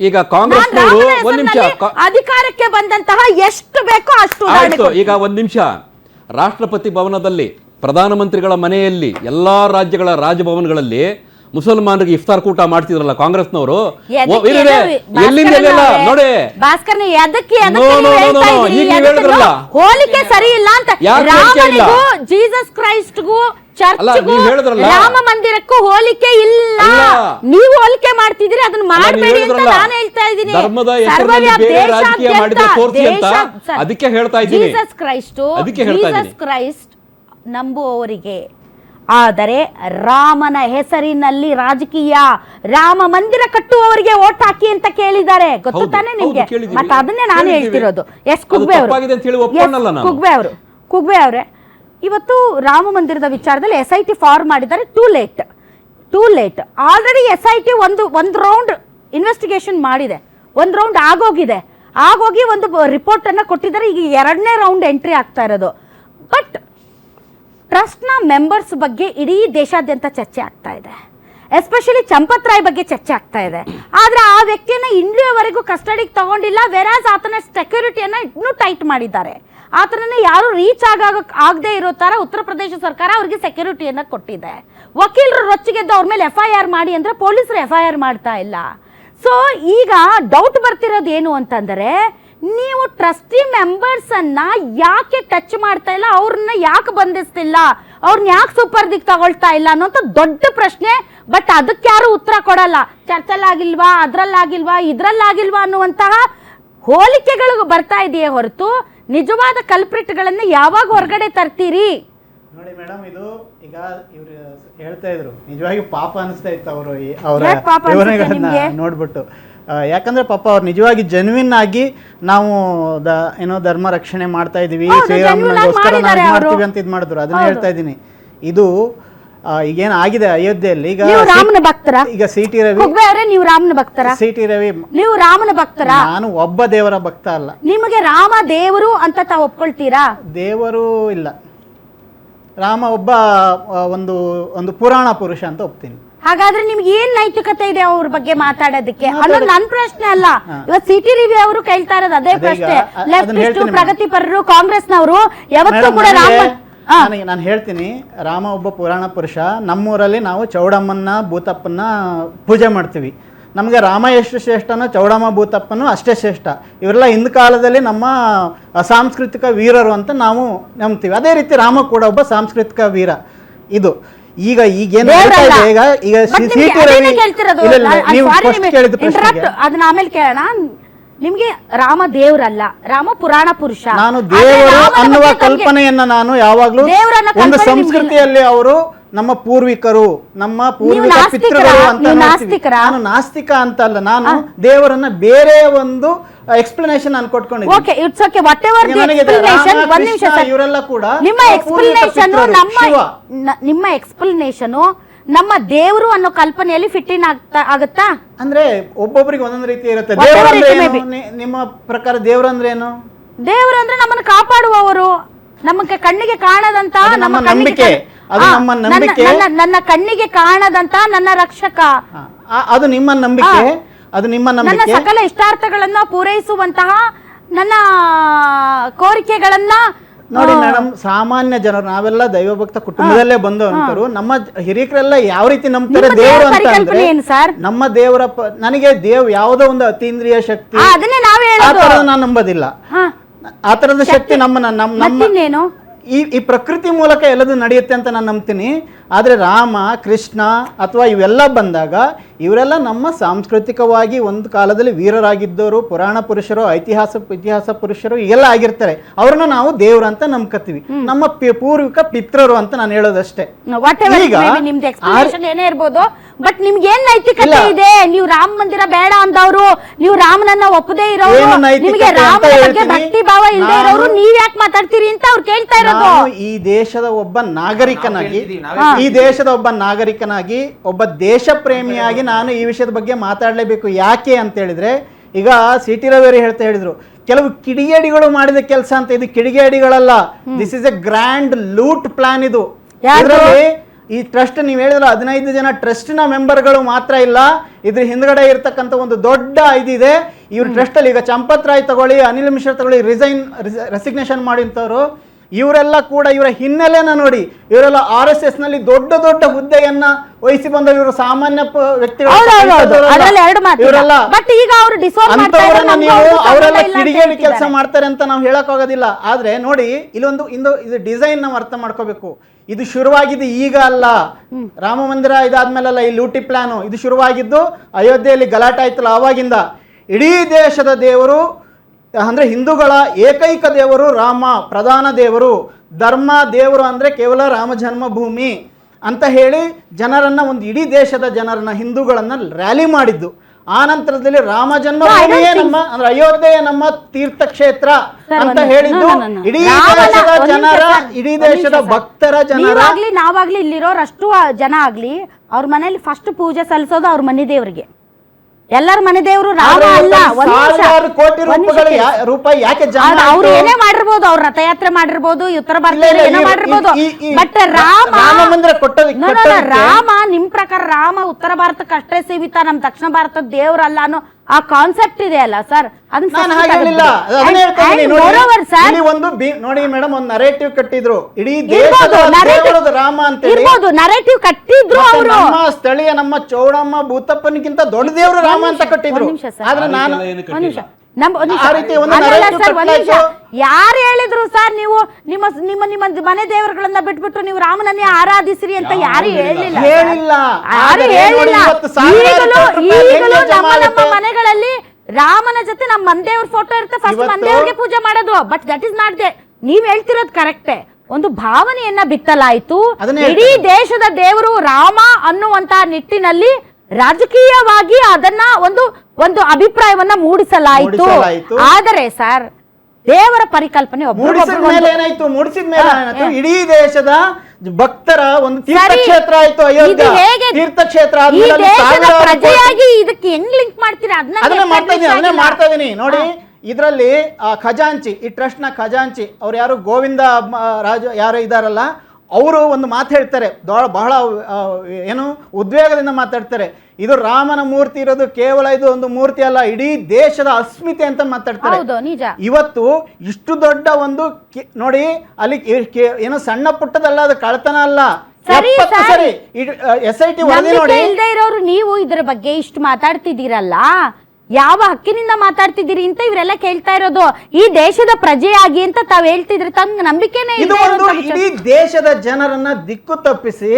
ಈಗ ಕಾಂಗ್ರೆಸ್ನವರು ಒಂದ್ ನಿಮಿಷ ಅಧಿಕಾರಕ್ಕೆ ಬಂದಂತಹ ಎಷ್ಟು ಬೇಕೋ ಅಷ್ಟು ಆಯ್ತು. ಈಗ ಒಂದ್ ನಿಮಿಷ, ರಾಷ್ಟ್ರಪತಿ ಭವನದಲ್ಲಿ ಪ್ರಧಾನಮಂತ್ರಿಗಳ ಮನೆಯಲ್ಲಿ ಎಲ್ಲಾ ರಾಜ್ಯಗಳ ರಾಜಭವನಗಳಲ್ಲಿ ಮುಸಲ್ಮಾನರಿಗೆ ಇಫ್ತಾರ್ ಕೂಟ ಮಾಡ್ತಿದ್ರಲ್ಲ ಕಾಂಗ್ರೆಸ್ನವರು, ಎಲ್ಲಿಂದ ನೋಡಿ ಹೋಲಿಕೆ ಸರಿ ಇಲ್ಲ ಅಂತ. ಜೀಸಸ್ ಕ್ರೈಸ್ಟ್ಗೂ ರಾಮ ಮಂದಿರಕ್ಕೂ ಹೋಲಿಕೆ ಇಲ್ಲ. ನೀವು ಹೋಲಿಕೆ ಮಾಡ್ತಿದ್ದೀರಿ, ಅದನ್ನ ಮಾಡಬೇಡಿ ಅಂತ ನಾನು ಹೇಳ್ತಾ ಇದ್ದೀನಿ. ಅದಕ್ಕೆ ಹೇಳ್ತಾ ಇದ್ದೀನಿ, ಜೀಸಸ್ ಕ್ರೈಸ್ಟ್ ನಂಬುವವರಿಗೆ. ಆದರೆ ರಾಮನ ಹೆಸರಿನಲ್ಲಿ ರಾಜಕೀಯ, ರಾಮ ಮಂದಿರ ಕಟ್ಟುವವರಿಗೆ ಓಟ್ ಹಾಕಿ ಅಂತ ಕೇಳಿದ್ದಾರೆ, ಗೊತ್ತು ತಾನೆ ನಿಮ್ಗೆ? ಮತ್ತೆ ಅದನ್ನೇ ನಾನು ಹೇಳ್ತಿರೋದು. ಎಸ್ ಕುಗ್ಬೆ ಅವರೇ, ಇವತ್ತು ರಾಮ ಮಂದಿರದ ವಿಚಾರದಲ್ಲಿ SIT ಫಾರ್ಮ್ ಮಾಡಿದ್ದಾರೆ. Too late. ಆಲ್ರೆಡಿ SIT ಒಂದು ರೌಂಡ್ ಇನ್ವೆಸ್ಟಿಗೇಷನ್ ಮಾಡಿದೆ, ಒಂದು ರೌಂಡ್ ಆಗೋಗಿ ಒಂದು ರಿಪೋರ್ಟ್ ಅನ್ನ ಕೊಟ್ಟಿದ್ದಾರೆ. ಈಗ 2ನೇ ರೌಂಡ್ ಎಂಟ್ರಿ ಆಗ್ತಾ ಇರೋದು. ಬಟ್ ಟ್ರಸ್ಟ್ನ ಮೆಂಬರ್ಸ್ ಬಗ್ಗೆ ಇಡೀ ದೇಶಾದ್ಯಂತ ಚರ್ಚೆ ಆಗ್ತಾ ಇದೆ. ಎಸ್ಪೆಷಲಿ ಚಂಪತ್ ರಾಯ್ ಬಗ್ಗೆ ಚರ್ಚೆ ಆಗ್ತಾ ಇದೆ. ಆದ್ರೆ ಆ ವ್ಯಕ್ತಿಯನ್ನ ಇಲ್ಲಿಯವರೆಗೂ ಕಸ್ಟಡಿಗೆ ತಗೊಂಡಿಲ್ಲ. ವೆರಾಸ್ ಆತನ ಸೆಕ್ಯೂರಿಟಿಯನ್ನ ಇನ್ನೂ ಟೈಟ್ ಮಾಡಿದ್ದಾರೆ. ಆತನನ್ನ ಯಾರು ರೀಚ್ ಆಗದೆ ಇರೋ ತರ ಉತ್ತರ ಪ್ರದೇಶ ಸರ್ಕಾರ ಅವ್ರಿಗೆ ಸೆಕ್ಯೂರಿಟಿಯನ್ನ ಕೊಟ್ಟಿದೆ. ವಕೀಲರು ರೊಚ್ಚಿಗೆದ್ದು ಅವ್ರ ಮೇಲೆ FIR ಮಾಡಿ ಅಂದ್ರೆ ಪೊಲೀಸರು FIR ಮಾಡ್ತಾ ಇಲ್ಲ. ಸೊ ಈಗ ಡೌಟ್ ಬರ್ತಿರೋದು ಏನು ಅಂತಂದ್ರೆ, ನೀವು ಟ್ರಸ್ಟಿ ಮೆಂಬರ್ಸ್ ಅನ್ನ ಯಾಕೆ ಟಚ್ ಮಾಡ್ತಾ ಇಲ್ಲ, ಅವ್ರನ್ನ ಯಾಕೆ ಬಂಧಿಸ್ತಿಲ್ಲ, ಅವ್ರನ್ನ ಯಾಕೆ ಸೂಪರ್ದಿಗೆ ತಗೊಳ್ತಾ ಇಲ್ಲ ಅನ್ನೋಂಥ ದೊಡ್ಡ ಪ್ರಶ್ನೆ. ಬಟ್ ಅದಕ್ಕೆ ಯಾರು ಉತ್ತರ ಕೊಡಲ್ಲ. ಚರ್ಚಲ್ಲಾಗಿಲ್ವಾ, ಇದ್ರಲ್ಲಾಗಿಲ್ವಾ ಅನ್ನುವಂತಹ ಹೋಲಿಕೆಗಳು ಬರ್ತಾ ಇದೆಯೇ ಹೊರತು ನಿಜವಾದ ಕಲ್ಪ್ರಿಟ್ಗಳನ್ನ ಯಾವಾಗ ಹೊರಗಡೆ ತರ್ತೀರಿ? ನೋಡಿ ಮೇಡಮ್, ಇದು ಈಗ ಇವ್ರು ಹೇಳ್ತಾ ಇದ್ರು, ನಿಜವಾಗಿ ಪಾಪ ಅನಿಸ್ತಾ ಇತ್ತು ಅವರು ಅವರ ವಿವರಣೆಗಳನ್ನ ನೋಡ್ಬಿಟ್ಟು. ಯಾಕಂದ್ರೆ ಪಾಪ ಅವ್ರು ನಿಜವಾಗಿ ಜೆನ್ವಿನ್ ಆಗಿ ನಾವು ಧರ್ಮ ರಕ್ಷಣೆ ಮಾಡ್ತಾ ಇದೀವಿ, ಶ್ರೀರಾಮನಿಗೋಸ್ಕರ ಮಾಡ್ತೀವಿ ಅಂತ ಇದು ಮಾಡಿದ್ರು. ಅದನ್ನ ಹೇಳ್ತಾ ಇದ್ದೀನಿ. ಇದು ಈಗೇನ್ ಆಗಿದೆ ಅಯೋಧ್ಯೆಯಲ್ಲಿ, ಈಗ CT ರವಿ, ನೀವು ರಾಮನ ಭಕ್ತರ? CT ರವಿ, ನೀವು ರಾಮನ ಭಕ್ತರ? ನಾನು ಒಬ್ಬ ದೇವರ ಭಕ್ತ ಅಲ್ಲ. ನಿಮಗೆ ರಾಮ ದೇವರು ಅಂತ ತಾವು ಒಪ್ಕೊಳ್ತೀರಾ? ದೇವರು ಇಲ್ಲ, ರಾಮ ಒಬ್ಬ ಒಂದು ಪುರಾಣ ಪುರುಷ ಅಂತ ಒಪ್ತೀನಿ. ಹಾಗಾದ್ರೆ ನಿಮ್ಗೆ ಏನ್ ನೈತಿಕತೆ ಇದೆ ಅವ್ರ ಬಗ್ಗೆ ಮಾತಾಡೋದಕ್ಕೆ ಅನ್ನೋದು ನನ್ನ ಪ್ರಶ್ನೆ ಅಲ್ಲ. ಇವತ್ತು CT ರವಿ ಅವರು ಕೇಳ್ತಾ ಇರೋದು ಅದೇ ಪ್ರಶ್ನೆ. ಲೆಫ್ಟಿಸ್ಟ್, ಪ್ರಗತಿಪರರು, ಕಾಂಗ್ರೆಸ್ನವರು ಯಾವತ್ತೂ ಕೂಡ ನಾನು ಹೇಳ್ತೀನಿ, ರಾಮ ಒಬ್ಬ ಪುರಾಣ ಪುರುಷ. ನಮ್ಮೂರಲ್ಲಿ ನಾವು ಚೌಡಮ್ಮನ್ನ ಭೂತಪ್ಪನ್ನ ಪೂಜೆ ಮಾಡ್ತೀವಿ. ನಮಗೆ ರಾಮ ಎಷ್ಟು ಶ್ರೇಷ್ಠನೋ ಚೌಡಮ್ಮ ಭೂತಪ್ಪನೂ ಅಷ್ಟೇ ಶ್ರೇಷ್ಠ. ಇವರೆಲ್ಲ ಹಿಂದ್ ಕಾಲದಲ್ಲಿ ನಮ್ಮ ಸಾಂಸ್ಕೃತಿಕ ವೀರರು ಅಂತ ನಾವು ನಂಬ್ತೀವಿ. ಅದೇ ರೀತಿ ರಾಮ ಕೂಡ ಒಬ್ಬ ಸಾಂಸ್ಕೃತಿಕ ವೀರ. ಇದು ಈಗೇನು CT ರವಿ ಅದನ್ನ ಆಮೇಲೆ ಕೇಳೋಣ. ನಿಮ್ಗೆ ರಾಮ ದೇವರಲ್ಲ, ರಾಮ ಪುರಾಣ ಪುರುಷ. ನಾನು ದೇವರು ಅನ್ನುವ ಕಲ್ಪನೆಯನ್ನ ನಾನು ಯಾವಾಗ್ಲೂ ಒಂದು ಸಂಸ್ಕೃತಿಯಲ್ಲಿ ಅವರು ನಮ್ಮ ಪೂರ್ವಿಕರು, ನಮ್ಮ ಪೂರ್ವಿಕ ಪಿತೃಗಳು ಅಂತ ನಾನು ನಾಸ್ತಿಕ ಅಂತ ಅಲ್ಲ. ನಾನು ದೇವರನ್ನ ಬೇರೆ ಒಂದು ಎಕ್ಸ್ಪ್ಲನೇಷನ್ ನಾನು ಕೊಟ್ಕೊಂಡಿದ್ದೀನಿ. ಇವರೆಲ್ಲ ಕೂಡ ನಿಮ್ಮ ಎಕ್ಸ್ಪ್ಲನೇಷನ್ ನಮ್ಮ ದೇವರು ಅನ್ನೋ ಕಲ್ಪನೆಯಲ್ಲಿ ಫಿಟ್ ಇನ್ ಆಗುತ್ತಾ? ಅಂದ್ರೆ ಒಬ್ಬೊಬ್ಬರಿಗೆ ಒಂದೊಂದು ರೀತಿ ಇರುತ್ತೆ. ನಿಮ್ಮ ಪ್ರಕಾರ ದೇವರು ಅಂದ್ರೆ ಏನು? ದೇವರು ಅಂದ್ರೆ ನಮ್ಮನ್ನು ಕಾಪಾಡುವವರು, ನಮ್ಮ ಕಣ್ಣಿಗೆ ಕಾಣದಂತ, ನಮ್ಮ ನಂಬಿಕೆ, ನನ್ನ ಕಣ್ಣಿಗೆ ಕಾಣದಂತ ನನ್ನ ರಕ್ಷಕ. ಅದು ನಿಮ್ಮ ನಂಬಿಕೆ, ನನ್ನ ಸಕಲ ಇಷ್ಟಾರ್ಥಗಳನ್ನ ಪೂರೈಸುವಂತಹ ನನ್ನ ಕೋರಿಕೆಗಳನ್ನ. ನೋಡಿ ಮೇಡಮ್, ಸಾಮಾನ್ಯ ಜನರು ನಾವೆಲ್ಲ ದೈವಭಕ್ತ ಕುಟುಂಬದಲ್ಲೇ ಬಂದವಂತರು. ನಮ್ಮ ಹಿರಿಯರೆಲ್ಲ ಯಾವ ರೀತಿ ನಂಬ್ತಾರೆ ದೇವರು ಅಂತ ಅಂದ್ರೆ, ನಮ್ಮ ದೇವರ ನನಗೆ ಯಾವುದೋ ಒಂದು ಅತೀಂದ್ರಿಯ ಶಕ್ತಿ ನಾನು ನಂಬೋದಿಲ್ಲ. ಆ ತರದ ಶಕ್ತಿ ನಮ್ಮ ಈ ಪ್ರಕೃತಿ ಮೂಲಕ ಎಲ್ಲದೂ ನಡೆಯುತ್ತೆ ಅಂತ ನಾನು ನಂಬ್ತೀನಿ. ಆದರೆ ರಾಮ, ಕೃಷ್ಣ ಅಥವಾ ಇವೆಲ್ಲ ಬಂದಾಗ ಇವರೆಲ್ಲ ನಮ್ಮ ಸಾಂಸ್ಕೃತಿಕವಾಗಿ ಒಂದು ಕಾಲದಲ್ಲಿ ವೀರರಾಗಿದ್ದವರು, ಪುರಾಣ ಪುರುಷರು, ಇತಿಹಾಸ ಪುರುಷರು ಎಲ್ಲ ಆಗಿರ್ತಾರೆ. ಅವ್ರನ್ನ ನಾವು ದೇವ್ರ ಅಂತ ನಂಬ್ಕತ್ತೀವಿ, ನಮ್ಮ ಪೂರ್ವಿಕ ಪಿತೃರು ಅಂತ ನಾನು ಹೇಳೋದಷ್ಟೇ. ಏನೇ ಇರ್ಬೋದು, ಬಟ್ ನಿಮ್ಗೆ ಏನ್ ನೈತಿಕತೆ ಇದೆ? ನೀವು ರಾಮ ಮಂದಿರ ಬೇಡ ಅಂದವರು, ನೀವು ರಾಮನನ್ನ ಒಪ್ಪದೇ ಇರೋರು, ನಿಮಗೆ ರಾಮನ ಬಗ್ಗೆ ಭಕ್ತಿ ಭಾವ ಇಲ್ಲದೆ ಇರೋರು ನೀವ್ ಯಾಕೆ ಮಾತಾಡ್ತೀರಿ ಅಂತ ಅವ್ರು ಕೇಳ್ತಾ ಇರೋದು. ಈ ದೇಶದ ಒಬ್ಬ ನಾಗರಿಕನಾಗಿ ಒಬ್ಬ ದೇಶ ಪ್ರೇಮಿಯಾಗಿ ನಾನು ಈ ವಿಷಯದ ಬಗ್ಗೆ ಮಾತಾಡಲೇಬೇಕು. ಯಾಕೆ ಅಂತ ಹೇಳಿದ್ರೆ, ಈಗ CT ರವಿ ಹೇಳಿದ್ರು ಕೆಲವು ಕಿಡಿಗೇಡಿಗಳು ಮಾಡಿದ ಕೆಲಸ ಅಂತ. ಇದು ಕಿಡಿಗೇಡಿಗಳಲ್ಲ, this is a grand loot plan. ಇದು ಇದರಲ್ಲಿ ಈ ಟ್ರಸ್ಟ್ ನೀವು ಹೇಳಿದ್ರೆ 15 ಜನ ಟ್ರಸ್ಟ್ನ ಮೆಂಬರ್ಗಳು ಮಾತ್ರ ಇಲ್ಲ, ಇದ್ರ ಹಿಂದ್ಗಡೆ ಇರ್ತಕ್ಕಂಥ ಒಂದು ದೊಡ್ಡ ಇದಿದೆ. ಇವ್ರ ಟ್ರಸ್ಟ್ ಅಲ್ಲಿ ಈಗ ಚಂಪತ್ ರಾಯ್ ತಗೊಳ್ಳಿ, ಅನಿಲ್ ಮಿಶ್ರಾ ತಗೊಳ್ಳಿ, ರೆಸಿಗ್ನೇಷನ್ ಮಾಡಿಂತವ್ರು, ಇವರೆಲ್ಲ ಕೂಡ ಇವರ ಹಿನ್ನೆಲೆನ ನೋಡಿ, ಇವರೆಲ್ಲ RSS ನಲ್ಲಿ ದೊಡ್ಡ ದೊಡ್ಡ ಹುದ್ದೆಯನ್ನ ವಹಿಸಿ ಬಂದ ಇವರು ಸಾಮಾನ್ಯ ವ್ಯಕ್ತಿಗಳು. ಅವರೆಲ್ಲ ಕಿಡಿಗೇಡಿ ಕೆಲಸ ಮಾಡ್ತಾರೆ ಅಂತ ನಾವು ಹೇಳಕ್ ಆಗೋದಿಲ್ಲ. ಆದ್ರೆ ನೋಡಿ ಇದು ಡಿಸೈನ್ ನಾವು ಅರ್ಥ ಮಾಡ್ಕೋಬೇಕು. ಇದು ಶುರುವಾಗಿದ್ದು ಈಗ ಅಲ್ಲ, ರಾಮ ಮಂದಿರ ಇದಾದ್ಮೇಲಲ್ಲ ಈ ಲೂಟಿ ಪ್ಲಾನು. ಇದು ಶುರುವಾಗಿದ್ದು ಅಯೋಧ್ಯೆಯಲ್ಲಿ ಗಲಾಟೆ ಆಯ್ತಲ್ಲ ಆವಾಗಿಂದ. ಇಡೀ ದೇಶದ ದೇವರು ಅಂದ್ರೆ ಹಿಂದೂಗಳ ಏಕೈಕ ದೇವರು ರಾಮ, ಪ್ರಧಾನ ದೇವರು. ಧರ್ಮ ದೇವರು ಅಂದ್ರೆ ಕೇವಲ ರಾಮ ಜನ್ಮಭೂಮಿ ಅಂತ ಹೇಳಿ ಜನರನ್ನ, ಒಂದು ಇಡೀ ದೇಶದ ಜನರನ್ನ, ಹಿಂದೂಗಳನ್ನ ರ್ಯಾಲಿ ಮಾಡಿದ್ದು. ಆ ನಂತರದಲ್ಲಿ ರಾಮ ಜನ್ಮಭೂಮಿಯೇ ನಮ್ಮ ಅಂದ್ರೆ ಅಯೋಧ್ಯೆಯ ನಮ್ಮ ತೀರ್ಥಕ್ಷೇತ್ರ ಅಂತ ಹೇಳಿದ್ದು ಇಡೀ ದೇಶದ ಜನರ, ಇಡೀ ದೇಶದ ಭಕ್ತರ ಜನರ. ನಾವಾಗ್ಲಿ ಇಲ್ಲಿರೋರಷ್ಟು ಜನ ಆಗ್ಲಿ ಅವ್ರ ಮನೇಲಿ ಫಸ್ಟ್ ಪೂಜೆ ಸಲ್ಲಿಸೋದು ಅವ್ರ ಮನೆ ದೇವರಿಗೆ. ಎಲ್ಲರ ಮನೆ ದೇವರು ರಾಮ ಅಲ್ಲ. ಕೋಟಿ ರೂಪಾಯಿ ಯಾಕೆ ಅವ್ರು ಏನೇ ಮಾಡಿರ್ಬೋದು, ಅವ್ರ ರಥಯಾತ್ರೆ ಮಾಡಿರ್ಬೋದು, ಉತ್ತರ ಭಾರತದಲ್ಲಿ ಏನೋ ಮಾಡಿರ್ಬೋದು, ಬಟ್ ರಾಮ ನಿಮ್ ಪ್ರಕಾರ ರಾಮ ಉತ್ತರ ಭಾರತಕ್ಕೆ ಅಷ್ಟೇ ಸೀಮಿತ, ನಮ್ ದಕ್ಷಿಣ ಭಾರತದ ದೇವ್ರಲ್ಲ ಅನ್ನೋ ಆ ಕಾನ್ಸೆಪ್ಟ್ ಇದೆ ಅಲ್ಲ ಸರ್. ನೋಡಿ ಮೇಡಮ್, ಒಂದು ನರೇಟಿವ್ ಕಟ್ಟಿದ್ರು, ಇಡೀ ದೇಶದ ರಾಮ ಅಂತ ಇರ್ಬೋದು, ನರೇಟಿವ್ ಕಟ್ಟಿದ್ರು ಅವರು. ನಮ್ಮ ಸ್ಥಳೀಯ ನಮ್ಮ ಚೌಡಮ್ಮ ಭೂತಪ್ಪನಿಗಿಂತ ದೊಡ್ಡ ದೇವರು ರಾಮ ಅಂತ ಕಟ್ಟಿದ್ರು. ಆದ್ರೆ ನಾನು ಯಾರು ಹೇಳಿದ್ರು ಸರ್ ನೀವು ನಿಮ್ಮ ನಿಮ್ಮ ನಿಮ್ಮ ಮನೆ ದೇವರುಗಳನ್ನ ಬಿಟ್ಬಿಟ್ಟು ನೀವು ರಾಮನನ್ನೇ ಆರಾಧಿಸಿರಿ ಅಂತ ಯಾರು ಹೇಳಿಲ್ಲ. ಯಾರು ಹೇಳಿಲ್ಲ. ಈಗಲೂ ನಮ್ಮ ಮನೆಗಳಲ್ಲಿ ರಾಮನ ಜೊತೆ ನಮ್ಮ ಮನೆದೇವ್ರ ಫೋಟೋ ಇರುತ್ತೆ, ಫಸ್ಟ್ ಮನೆದೇವ್ರಿಗೆ ಪೂಜೆ ಮಾಡೋದು. But that is not they. ನೀವ್ ಹೇಳ್ತಿರೋದು ಕರೆಕ್ಟೇ. ಒಂದು ಭಾವನೆಯನ್ನ ಬಿತ್ತಲಾಯ್ತು. ಇಡೀ ದೇಶದ ದೇವರು ರಾಮ ಅನ್ನುವಂತ ನಿಟ್ಟಿನಲ್ಲಿ ರಾಜಕೀಯವಾಗಿ ಅದನ್ನ ಒಂದು ಅಭಿಪ್ರಾಯವನ್ನ ಮೂಡಿಸಲಾಯಿತು. ಆದರೆ ಸರ್, ದೇವರ ಪರಿಕಲ್ಪನೆ ಏನಾಯ್ತು, ಮೂಡಿಸಿದ ಮೇಲೆ ಏನಾಯ್ತು, ಇಡೀ ದೇಶದ ಭಕ್ತರ ಒಂದು ತೀರ್ಥಕ್ಷೇತ್ರ ಆಯ್ತು ಅಯೋಧ್ಯೆ. ತೀರ್ಥಕ್ಷೇತ್ರ ಪ್ರಜೆಯಾಗಿ ಇದಕ್ಕೆ ಹೆಂಗ್ ಲಿಂಕ್ ಮಾಡ್ತೀರಾ? ಅದನ್ನ ಮಾಡ್ತಾ ಇದೀನಿ ನೋಡಿ. ಇದರಲ್ಲಿ ಖಜಾಂಚಿ, ಈ ಟ್ರಸ್ಟ್ ನ ಖಜಾಂಚಿ ಅವ್ರು ಯಾರು, ಗೋವಿಂದ ರಾಜ ಯಾರು ಇದಾರಲ್ಲ, ಅವರು ಒಂದು ಮಾತು ಹೇಳ್ತಾರೆ, ಬಹಳ ಏನು ಉದ್ವೇಗದಿಂದ ಮಾತಾಡ್ತಾರೆ. ಇದು ರಾಮನ ಮೂರ್ತಿ ಇರೋದು ಕೇವಲ ಇದು ಒಂದು ಮೂರ್ತಿ ಅಲ್ಲ, ಇಡೀ ದೇಶದ ಅಸ್ಮಿತೆ ಅಂತ ಮಾತಾಡ್ತಾರೆ. ಇವತ್ತು ಇಷ್ಟು ದೊಡ್ಡ ಒಂದು ನೋಡಿ, ಅಲ್ಲಿ ಏನು ಸಣ್ಣ ಪುಟ್ಟದಲ್ಲ, ಅದು ಕಳ್ತನ ಅಲ್ಲ. ಸರಿ, SIT ವರದಿ ನೋಡಿ. ಇಲ್ದೇ ಇರೋರು ನೀವು ಇದ್ರ ಬಗ್ಗೆ ಇಷ್ಟು ಮಾತಾಡ್ತಿದ್ದೀರಲ್ಲ, ಯಾವ ಹಕ್ಕಿನಿಂದ ಮಾತಾಡ್ತಿದ್ದೀರಿ ಅಂತ ಇವರೆಲ್ಲ ಕೇಳ್ತಾ ಇರೋದು. ಈ ದೇಶದ ಪ್ರಜೆಯಾಗಿ ಅಂತ ತಾವ್ ಹೇಳ್ತಿದ್ರೆ ತಮ್ಗೆ ನಂಬಿಕೆನೇ ಇಲ್ಲ. ಇಡೀ ದೇಶದ ಜನರನ್ನ ದಿಕ್ಕು ತಪ್ಪಿಸಿ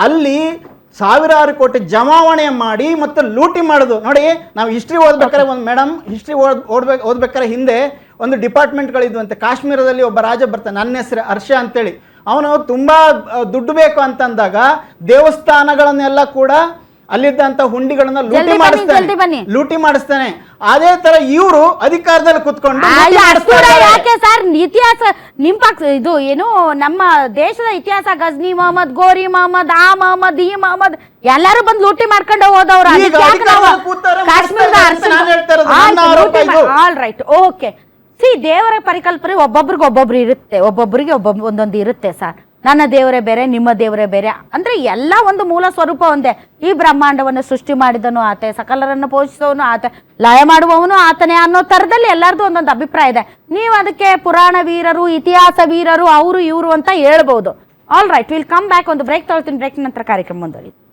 ಅಲ್ಲಿ ಸಾವಿರಾರು ಕೋಟಿ ಜಮಾವಣೆ ಮಾಡಿ ಮತ್ತು ಲೂಟಿ ಮಾಡೋದು. ನೋಡಿ, ನಾವು ಹಿಸ್ಟ್ರಿ ಓದ್ಬೇಕಾದ್ರೆ ಒಂದು ಮೇಡಮ್, ಹಿಸ್ಟ್ರಿ ಓದ್ಬೇಕಾದ್ರೆ ಹಿಂದೆ ಒಂದು ಡಿಪಾರ್ಟ್ಮೆಂಟ್ಗಳಿದ್ವಂತೆ. ಕಾಶ್ಮೀರದಲ್ಲಿ ಒಬ್ಬ ರಾಜ ಬರ್ತಾನೆ, ನನ್ನ ಹೆಸರು ಹರ್ಷ ಅಂತೇಳಿ. ಅವನು ತುಂಬಾ ದುಡ್ಡು ಬೇಕು ಅಂತಂದಾಗ ದೇವಸ್ಥಾನಗಳನ್ನೆಲ್ಲ ಕೂಡ ಅಲ್ಲಿದ್ದಂತ ಹುಂಡಿಗಳನ್ನ ಲೂಟಿ ಮಾಡಿಸ್ತಾನೆ. ಅದೇ ತರ ಇವರು ಅಧಿಕಾರದಲ್ಲಿ ಕುತ್ಕೊಂಡು ಯಾಕೆ ಸರ್ ಇತಿಹಾಸ ನಿಮ್ ಪಕ್ಷ ಇದು ಏನು ನಮ್ಮ ದೇಶದ ಇತಿಹಾಸ, ಗಜ್ನಿ ಮೊಹಮ್ಮದ್, ಗೋರಿ ಮೊಹಮ್ಮದ್, ಆ ಮೊಹಮ್ಮದ್, ಈ ಮೊಹಮ್ಮದ್ ಎಲ್ಲಾರು ಬಂದು ಲೂಟಿ ಮಾಡ್ಕೊಂಡು ಹೋದವ್ರು. All right, okay. ದೇವರ ಪರಿಕಲ್ಪನೆ ಒಬ್ಬೊಬ್ರಿಗೆ ಇರುತ್ತೆ, ಒಬ್ಬೊಬ್ಬರಿಗೆ ಒಂದೊಂದು ಇರುತ್ತೆ ಸರ್. ನನ್ನ ದೇವರೇ ಬೇರೆ, ನಿಮ್ಮ ದೇವರೇ ಬೇರೆ ಅಂದ್ರೆ ಎಲ್ಲ ಒಂದು ಮೂಲ ಸ್ವರೂಪ ಒಂದೇ. ಈ ಬ್ರಹ್ಮಾಂಡವನ್ನು ಸೃಷ್ಟಿ ಮಾಡಿದನು ಆತೆ, ಸಕಲರನ್ನು ಪೋಷಿಸುವವನು ಆತ, ಲಯ ಮಾಡುವವನು ಆತನೇ ಅನ್ನೋ ತರದಲ್ಲಿ ಎಲ್ಲರದು ಒಂದೊಂದು ಅಭಿಪ್ರಾಯ ಇದೆ. ನೀವು ಅದಕ್ಕೆ ಪುರಾಣ ವೀರರು, ಇತಿಹಾಸ ವೀರರು, ಅವರು ಇವರು ಅಂತ ಹೇಳ್ಬಹುದು. All right, will come back. ಒಂದು ಬ್ರೇಕ್ ತಗೊಳ್ತೀನಿ, ಬ್ರೇಕ್ ನಂತರ ಕಾರ್ಯಕ್ರಮ ಮುಂದುವರಿಯುತ್ತೆ.